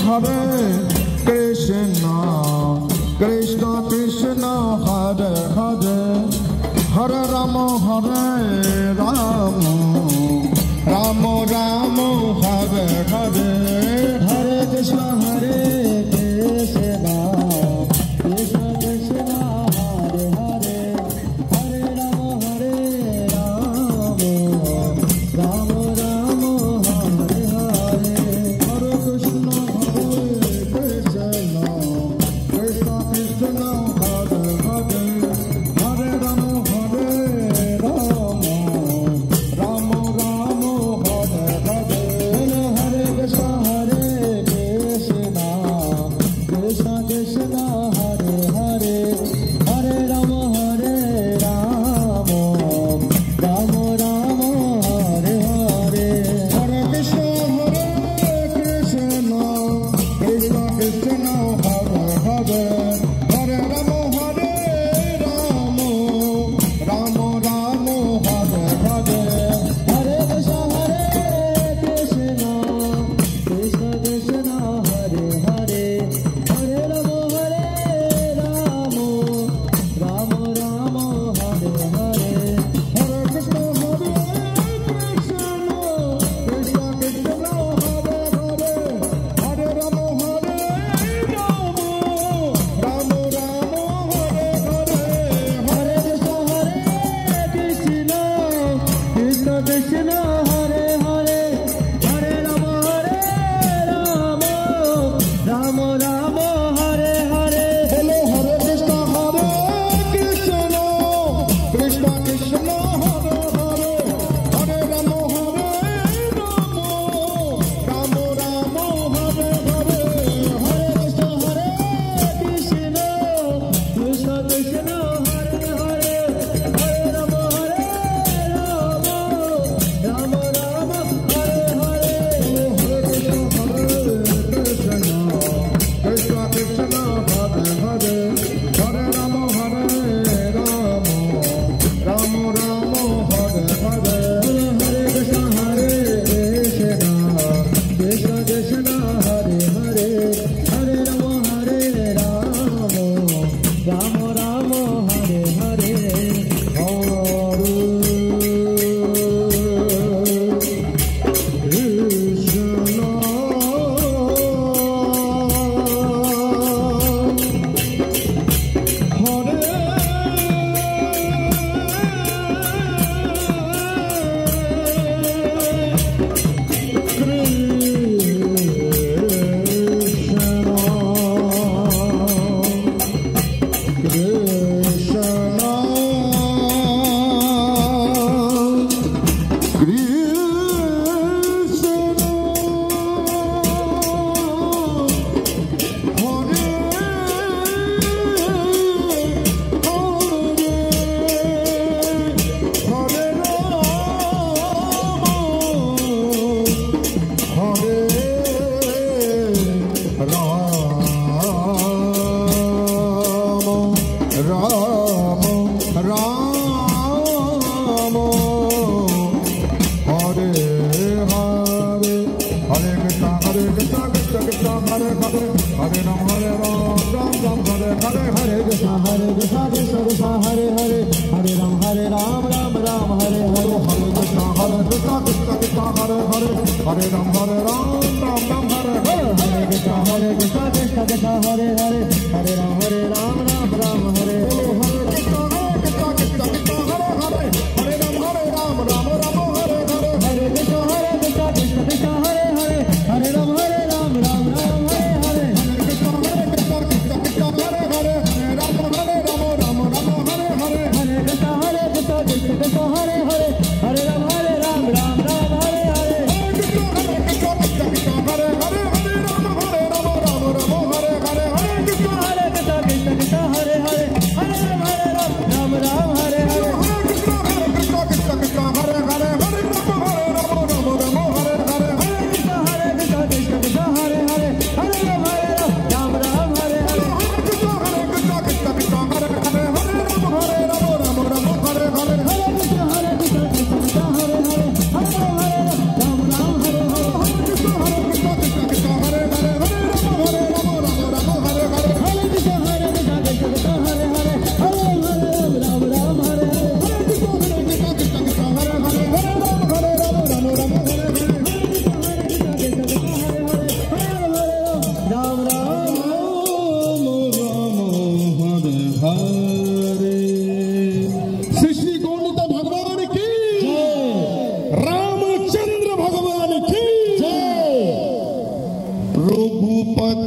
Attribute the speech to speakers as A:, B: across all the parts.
A: Hare Krishna, Krishna Krishna Hare Hare, Hare Rama Rama Rama Hare Hare, Hare Krishna Krishna Krishna Krishna Hare Hare, Hare Rama Rama Rama Hare Hare, Hare Krishna Krishna Krishna Krishna Hare Hare, Hare Rama Rama Rama Hare Hare, Hare Krishna Krishna Krishna Hare Hare, Hare Rama Rama Rama Hare Hare, Hare Krishna Krishna Krishna Krishna Hare Hare, Hare Rama Rama Rama Hare Hare, Hare Krishna Krishna Krishna Krishna Hare Hare, Hare Rama Rama Rama Hare Hare, Hare Krishna Krishna Krishna Krishna Hare Hare, Hare Rama Rama Rama Hare Hare, Hare Krishna Krishna Krishna Hare Hare, Hare Rama Rama Rama Hare Hare, Hello Hare Krishna Krishna Krishna Hare Hare, Hare Rama Rama Rama Hare Hare, Hare Krishna Krishna Krishna Krishna Hare Hare, Hare Rama Rama Rama Hare Hare, Hare Krishna Krishna Krishna Hare Hare, Hare Rama Rama Rama Hare Hare, Hare Krishna Krishna Krishna Hare Hare, Hare Rama Rama Rama Hare Hare,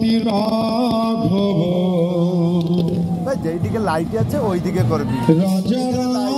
A: পতি রাঘব
B: ভাই যেই দিকে light আছে ওই দিকে করবি
A: রাজা